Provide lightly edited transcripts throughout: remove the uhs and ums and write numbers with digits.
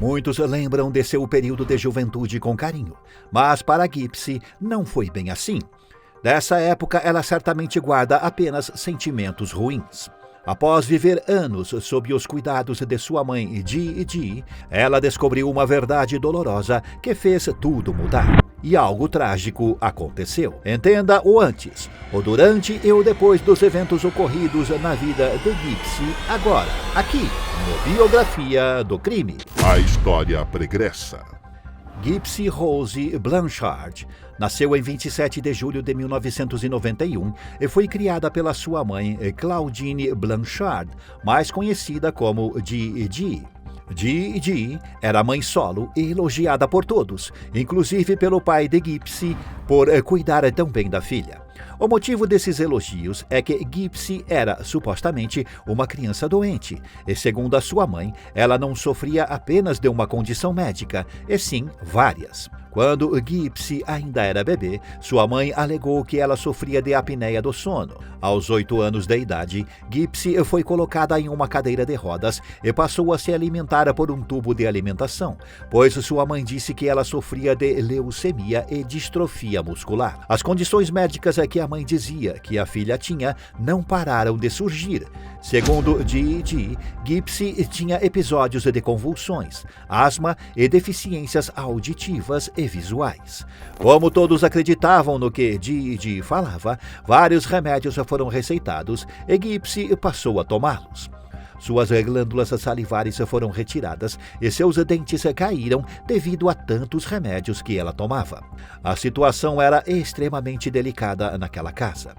Muitos lembram de seu período de juventude com carinho, mas para Gypsy não foi bem assim. Dessa época, ela certamente guarda apenas sentimentos ruins. Após viver anos sob os cuidados de sua mãe, Gigi, ela descobriu uma verdade dolorosa que fez tudo mudar. E algo trágico aconteceu. Entenda o antes, o durante e o depois dos eventos ocorridos na vida de Gypsy, agora, aqui, no Biografia do Crime. A história pregressa. Gypsy Rose Blanchard nasceu em 27 de julho de 1991 e foi criada pela sua mãe, Claudine Blanchard, mais conhecida como Gigi. Gigi era mãe solo e elogiada por todos, inclusive pelo pai de Gypsy, por cuidar tão bem da filha. O motivo desses elogios é que Gypsy era, supostamente, uma criança doente, e segundo a sua mãe, ela não sofria apenas de uma condição médica, e sim várias. Quando Gypsy ainda era bebê, sua mãe alegou que ela sofria de apneia do sono. Aos 8 anos de idade, Gypsy foi colocada em uma cadeira de rodas e passou a se alimentar por um tubo de alimentação, pois sua mãe disse que ela sofria de leucemia e distrofia muscular. As condições médicas que a mãe dizia que a filha tinha não pararam de surgir. Segundo Gigi, Gypsy tinha episódios de convulsões, asma e deficiências auditivas e visuais. Como todos acreditavam no que Gigi falava, vários remédios foram receitados e Gypsy passou a tomá-los. Suas glândulas salivares foram retiradas e seus dentes caíram devido a tantos remédios que ela tomava. A situação era extremamente delicada naquela casa.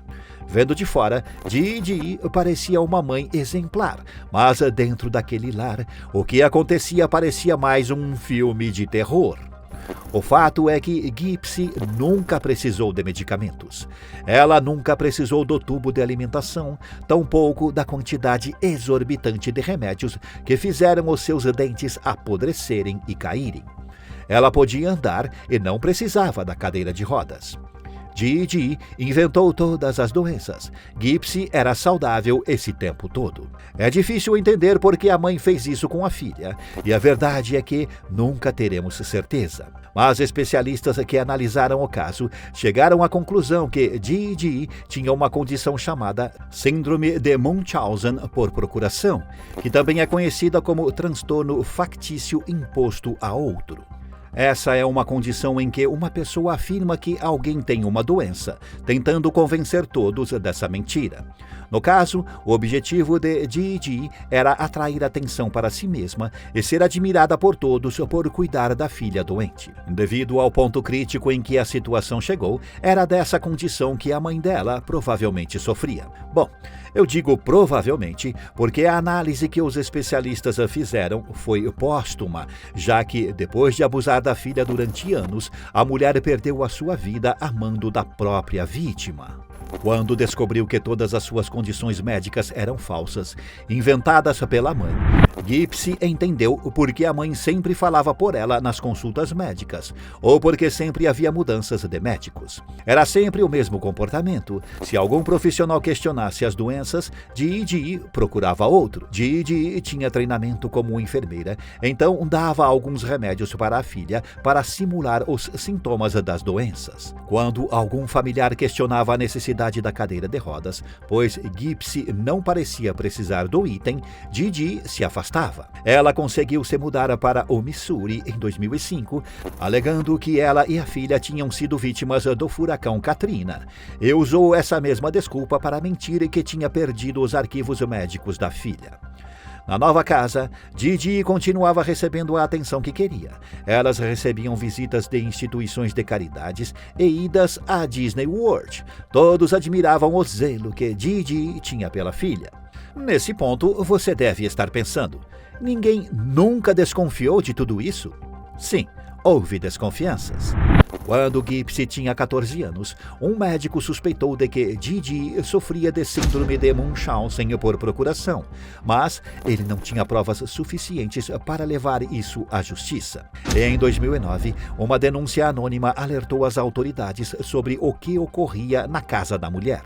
Vendo de fora, Gigi parecia uma mãe exemplar, mas dentro daquele lar, o que acontecia parecia mais um filme de terror. O fato é que Gypsy nunca precisou de medicamentos. Ela nunca precisou do tubo de alimentação, tampouco da quantidade exorbitante de remédios que fizeram os seus dentes apodrecerem e caírem. Ela podia andar e não precisava da cadeira de rodas. Gigi inventou todas as doenças. Gypsy era saudável esse tempo todo. É difícil entender por que a mãe fez isso com a filha, e a verdade é que nunca teremos certeza. Mas especialistas que analisaram o caso chegaram à conclusão que Gigi tinha uma condição chamada Síndrome de Munchausen por procuração, que também é conhecida como transtorno factício imposto a outro. Essa é uma condição em que uma pessoa afirma que alguém tem uma doença, tentando convencer todos dessa mentira. No caso, o objetivo de Gigi era atrair atenção para si mesma e ser admirada por todos por cuidar da filha doente. Devido ao ponto crítico em que a situação chegou, era dessa condição que a mãe dela provavelmente sofria. Bom, eu digo provavelmente porque a análise que os especialistas fizeram foi póstuma, já que, depois de abusar da filha durante anos, a mulher perdeu a sua vida a mando da própria vítima. Quando descobriu que todas as suas condições médicas eram falsas, inventadas pela mãe, Gypsy entendeu por que a mãe sempre falava por ela nas consultas médicas, ou porque sempre havia mudanças de médicos. Era sempre o mesmo comportamento. Se algum profissional questionasse as doenças, Gigi procurava outro. Gigi tinha treinamento como enfermeira, então dava alguns remédios para a filha para simular os sintomas das doenças. Quando algum familiar questionava a necessidade da cadeira de rodas, pois Gypsy não parecia precisar do item, Gigi se afastava. Ela conseguiu se mudar para o Missouri em 2005, alegando que ela e a filha tinham sido vítimas do furacão Katrina, e usou essa mesma desculpa para mentir que tinha perdido os arquivos médicos da filha. Na nova casa, Gigi continuava recebendo a atenção que queria. Elas recebiam visitas de instituições de caridades e idas à Disney World. Todos admiravam o zelo que Gigi tinha pela filha. Nesse ponto, você deve estar pensando: ninguém nunca desconfiou de tudo isso? Sim, houve desconfianças. Quando Gypsy tinha 14 anos, um médico suspeitou de que Gigi sofria de síndrome de Munchausen por procuração, mas ele não tinha provas suficientes para levar isso à justiça. Em 2009, uma denúncia anônima alertou as autoridades sobre o que ocorria na casa da mulher.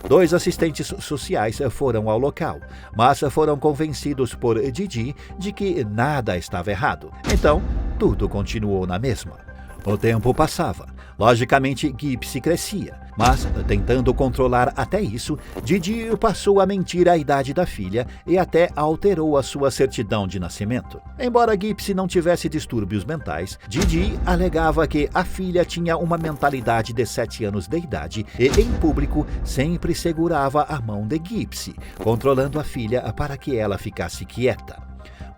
2 assistentes sociais foram ao local, mas foram convencidos por Gigi de que nada estava errado. Então, tudo continuou na mesma. O tempo passava. Logicamente, Gypsy crescia, mas, tentando controlar até isso, Gigi passou a mentir a idade da filha e até alterou a sua certidão de nascimento. Embora Gypsy não tivesse distúrbios mentais, Gigi alegava que a filha tinha uma mentalidade de 7 anos de idade e, em público, sempre segurava a mão de Gypsy, controlando a filha para que ela ficasse quieta.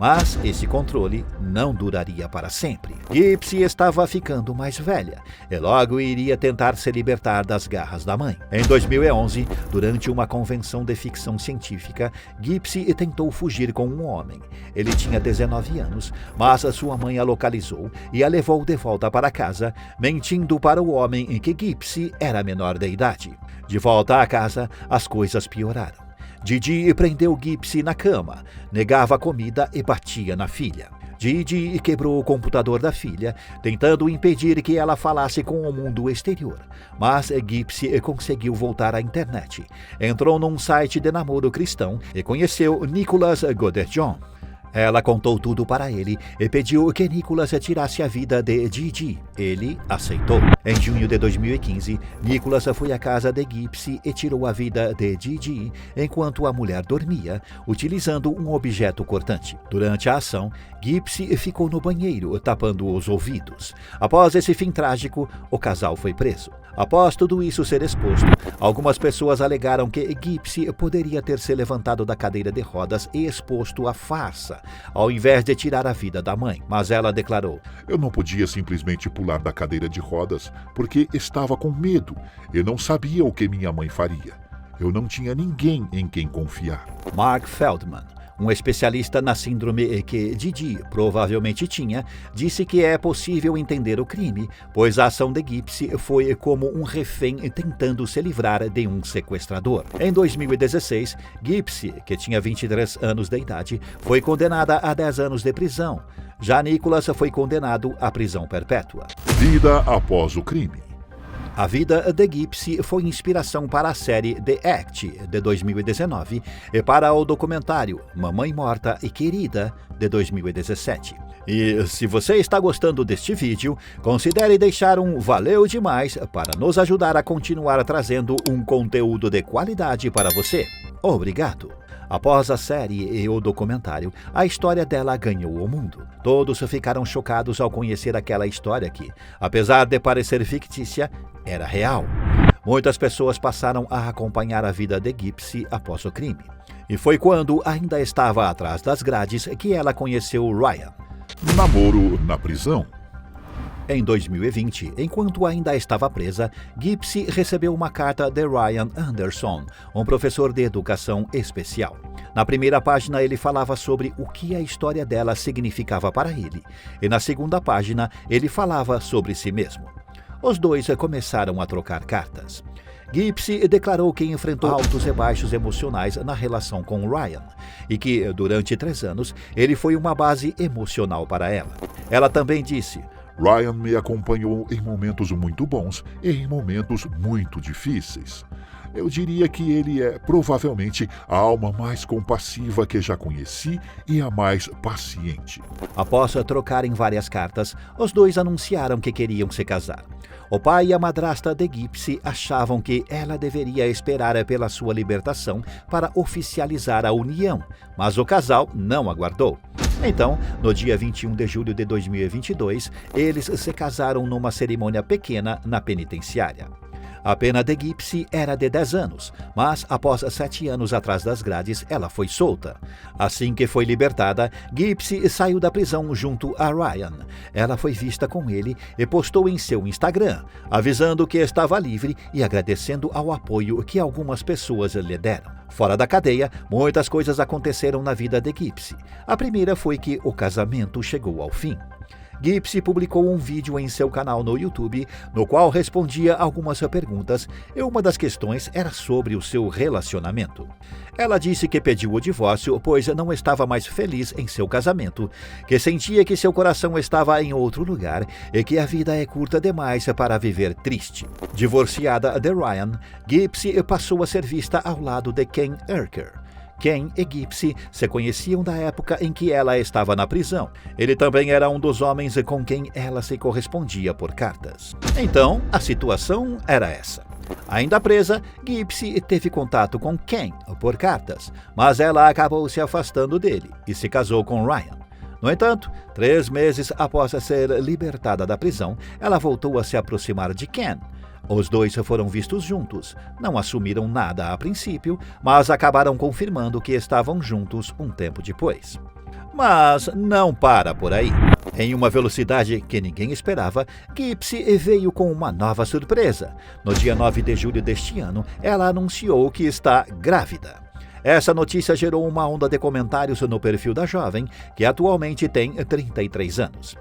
Mas esse controle não duraria para sempre. Gypsy estava ficando mais velha e logo iria tentar se libertar das garras da mãe. Em 2011, durante uma convenção de ficção científica, Gypsy tentou fugir com um homem. Ele tinha 19 anos, mas a sua mãe a localizou e a levou de volta para casa, mentindo para o homem que Gypsy era menor de idade. De volta à casa, as coisas pioraram. Gigi prendeu Gypsy na cama, negava comida e batia na filha. Gigi quebrou o computador da filha, tentando impedir que ela falasse com o mundo exterior. Mas Gypsy conseguiu voltar à internet. Entrou num site de namoro cristão e conheceu Nicholas Goderjohn. Ela contou tudo para ele e pediu que Nicholas tirasse a vida de Gigi. Ele aceitou. Em junho de 2015, Nicholas foi à casa de Gypsy e tirou a vida de Gigi enquanto a mulher dormia, utilizando um objeto cortante. Durante a ação, Gypsy ficou no banheiro, tapando os ouvidos. Após esse fim trágico, o casal foi preso. Após tudo isso ser exposto, algumas pessoas alegaram que Gypsy poderia ter se levantado da cadeira de rodas e exposto a farsa, ao invés de tirar a vida da mãe. Mas ela declarou: Eu não podia simplesmente pular da cadeira de rodas porque estava com medo e não sabia o que minha mãe faria. Eu não tinha ninguém em quem confiar. Mark Feldman, um especialista na síndrome que Gigi provavelmente tinha, disse que é possível entender o crime, pois a ação de Gypsy foi como um refém tentando se livrar de um sequestrador. Em 2016, Gypsy, que tinha 23 anos de idade, foi condenada a 10 anos de prisão. Já Nicholas foi condenado à prisão perpétua. Vida após o crime. A vida de Gypsy foi inspiração para a série The Act, de 2019, e para o documentário Mamãe Morta e Querida, de 2017. E se você está gostando deste vídeo, considere deixar um valeu demais para nos ajudar a continuar trazendo um conteúdo de qualidade para você. Obrigado! Após a série e o documentário, a história dela ganhou o mundo. Todos ficaram chocados ao conhecer aquela história que, apesar de parecer fictícia, era real. Muitas pessoas passaram a acompanhar a vida de Gypsy após o crime. E foi quando ainda estava atrás das grades que ela conheceu Ryan. Namoro na prisão. Em 2020, enquanto ainda estava presa, Gypsy recebeu uma carta de Ryan Anderson, um professor de educação especial. Na primeira página, ele falava sobre o que a história dela significava para ele, e na segunda página, ele falava sobre si mesmo. Os dois começaram a trocar cartas. Gypsy declarou que enfrentou altos e baixos emocionais na relação com Ryan e que, durante 3 anos, ele foi uma base emocional para ela. Ela também disse: Ryan me acompanhou em momentos muito bons e em momentos muito difíceis. Eu diria que ele é provavelmente a alma mais compassiva que já conheci e a mais paciente. Após trocarem várias cartas, os dois anunciaram que queriam se casar. O pai e a madrasta de Gypsy achavam que ela deveria esperar pela sua libertação para oficializar a união, mas o casal não aguardou. Então, no dia 21 de julho de 2022, eles se casaram numa cerimônia pequena na penitenciária. A pena de Gypsy era de 10 anos, mas após 7 anos atrás das grades, ela foi solta. Assim que foi libertada, Gypsy saiu da prisão junto a Ryan. Ela foi vista com ele e postou em seu Instagram, avisando que estava livre e agradecendo ao apoio que algumas pessoas lhe deram. Fora da cadeia, muitas coisas aconteceram na vida de Gypsy. A primeira foi que o casamento chegou ao fim. Gypsy publicou um vídeo em seu canal no YouTube, no qual respondia algumas perguntas, e uma das questões era sobre o seu relacionamento. Ela disse que pediu o divórcio pois não estava mais feliz em seu casamento, que sentia que seu coração estava em outro lugar e que a vida é curta demais para viver triste. Divorciada de Ryan, Gypsy passou a ser vista ao lado de Ken Urker. Ken e Gypsy se conheciam da época em que ela estava na prisão. Ele também era um dos homens com quem ela se correspondia por cartas. Então, a situação era essa. Ainda presa, Gypsy teve contato com Ken por cartas, mas ela acabou se afastando dele e se casou com Ryan. No entanto, 3 meses após ser libertada da prisão, ela voltou a se aproximar de Ken. Os dois foram vistos juntos. Não assumiram nada a princípio, mas acabaram confirmando que estavam juntos um tempo depois. Mas não para por aí. Em uma velocidade que ninguém esperava, Gypsy veio com uma nova surpresa. No dia 9 de julho deste ano, ela anunciou que está grávida. Essa notícia gerou uma onda de comentários no perfil da jovem, que atualmente tem 33 anos.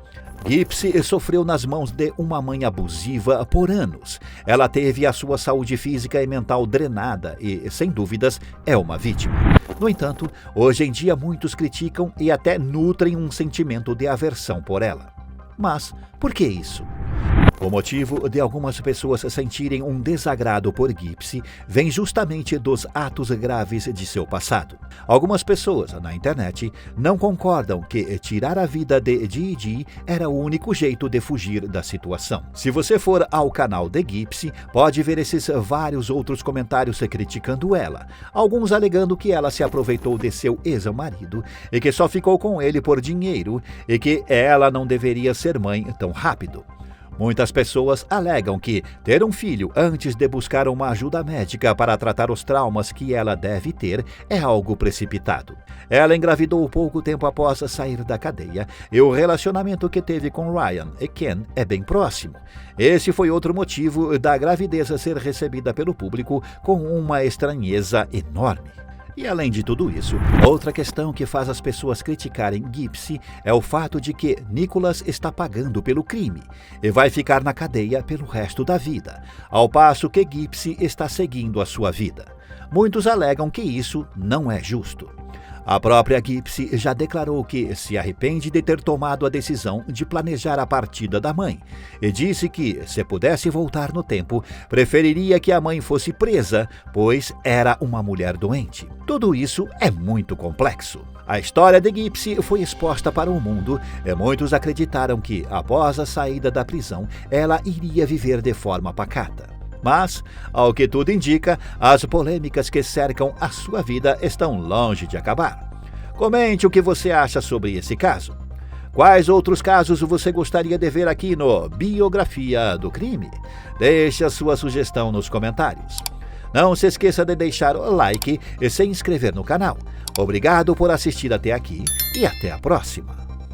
Gypsy sofreu nas mãos de uma mãe abusiva por anos. Ela teve a sua saúde física e mental drenada e, sem dúvidas, é uma vítima. No entanto, hoje em dia muitos criticam e até nutrem um sentimento de aversão por ela. Mas por que isso? O motivo de algumas pessoas sentirem um desagrado por Gypsy vem justamente dos atos graves de seu passado. Algumas pessoas na internet não concordam que tirar a vida de Gigi era o único jeito de fugir da situação. Se você for ao canal de Gypsy, pode ver esses vários outros comentários criticando ela, alguns alegando que ela se aproveitou de seu ex-marido e que só ficou com ele por dinheiro e que ela não deveria ser mãe tão rápido. Muitas pessoas alegam que ter um filho antes de buscar uma ajuda médica para tratar os traumas que ela deve ter é algo precipitado. Ela engravidou pouco tempo após sair da cadeia e o relacionamento que teve com Ryan e Ken é bem próximo. Esse foi outro motivo da gravidez ser recebida pelo público com uma estranheza enorme. E além de tudo isso, outra questão que faz as pessoas criticarem Gypsy é o fato de que Nicholas está pagando pelo crime e vai ficar na cadeia pelo resto da vida, ao passo que Gypsy está seguindo a sua vida. Muitos alegam que isso não é justo. A própria Gypsy já declarou que se arrepende de ter tomado a decisão de planejar a partida da mãe e disse que, se pudesse voltar no tempo, preferiria que a mãe fosse presa, pois era uma mulher doente. Tudo isso é muito complexo. A história de Gypsy foi exposta para o mundo e muitos acreditaram que, após a saída da prisão, ela iria viver de forma pacata. Mas, ao que tudo indica, as polêmicas que cercam a sua vida estão longe de acabar. Comente o que você acha sobre esse caso. Quais outros casos você gostaria de ver aqui no Biografia do Crime? Deixe a sua sugestão nos comentários. Não se esqueça de deixar o like e se inscrever no canal. Obrigado por assistir até aqui e até a próxima.